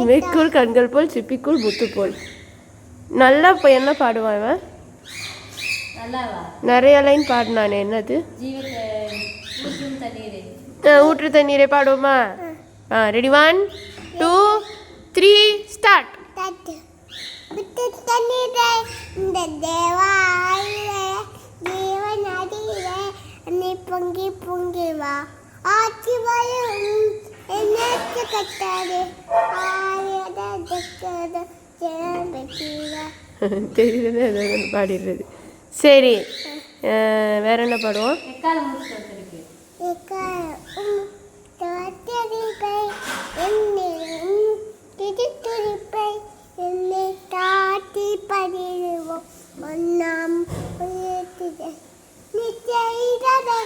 இமைக்குள் கண்கள் போல் சிப்பிக்குள் முத்து போல். நல்லா இப்போ என்ன பாடுவான் இவன்? நிறைய லைன் பாடினானே, என்னது? ஊற்று தண்ணீரை பாடுவோமா? Ready, 1 2 3 start. பொங்கி பொங்கி வா ஆட்சி வரும் என்ன கட்டாது தெரியல பாடிடுறது. சரி, வேற என்ன பாடுவோம்? என்னை காட்டி பதிடுவோம் ஒன்னாம் நீ செய்ததை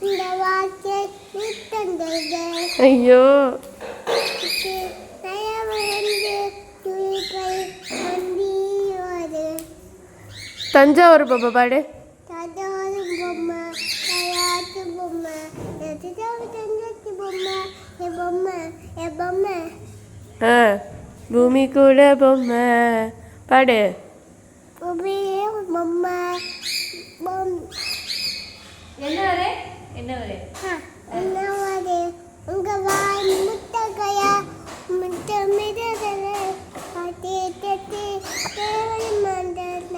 இந்த வாக்கை நீ தந்தது. ஐயோ, தஞ்சாவூர் பாப்பா பாடு. தஞ்சாவூர் பொம்மை தயாத்து பொம்மை தஞ்சாவூர் பொம்மை என் பொம்மை என் பொம்மை. பூமி கூட பொம்மை பாடு. பொம்மை என்ன உங்க வாய் முட்டகையா முட்டமிடல காட்டி தட்டி தேவன் மண்டல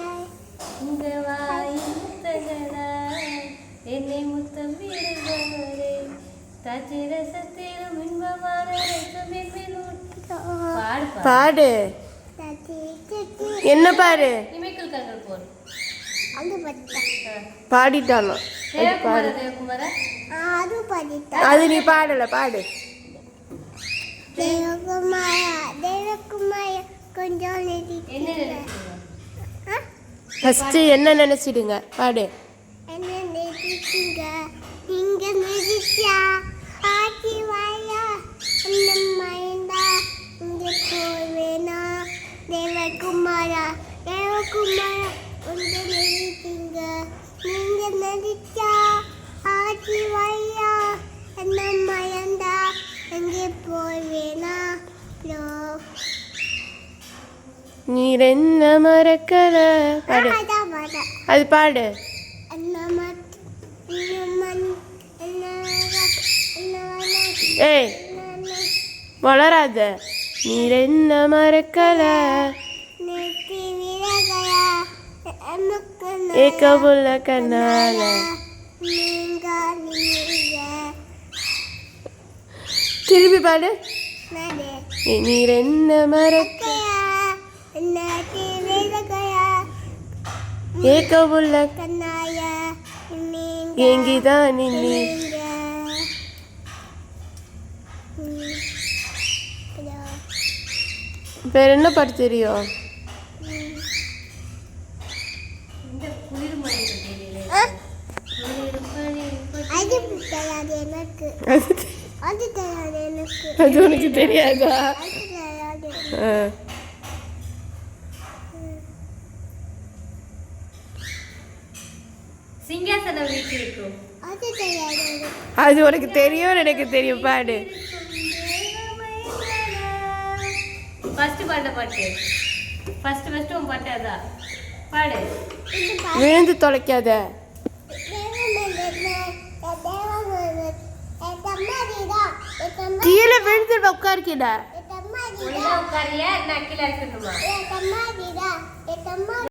உங்க வாய் முட்டகளா என்னை முத்தம் விடுபவரே தச்சிரசத்திலும் இன்பமான பாடு. என்ன பாரு? இமைக்குள் கண்கள் போல் பாடிட்டானோ? அது நீ பாடல, பாடு. ஃபர்ஸ்ட் என்ன நினைச்சிடுங்க, பாடு. தேவகுமாரா தேவகுமாரா உங்க நடித்தீங்க நீங்க நடிச்சா ஆட்சி வையா என்ன மயந்தா எங்கே போவேனா நீர் என்ன மறக்கல பாடு. அது பாடு. ஏய் வளராத. நீர் என்ன மறக்கல ஏக்கமுள்ள கண்ணால. திருப்பி பாடு. நீர் என்ன மறக்க ஏக்கமுள்ள கண்ணாய எங்கிதான் நின்னி. வேற என்ன பாட்டு தெரியும்? அது உனக்கு தெரியாதா? சிங்காசனம் வீட்டிருக்கும் அது உனக்கு தெரியும், எனக்கு தெரியும், பாடு. ஃபர்ஸ்ட் பாட்ட பாட்டு. ஃபர்ஸ்ட் உன் பாட்டு அதான் பாடு. விழுந்து தொலைக்காத. கீழே விழுந்து உட்காருக்கிட. உட்காரியா நான் கீழே இருக்கணுமா?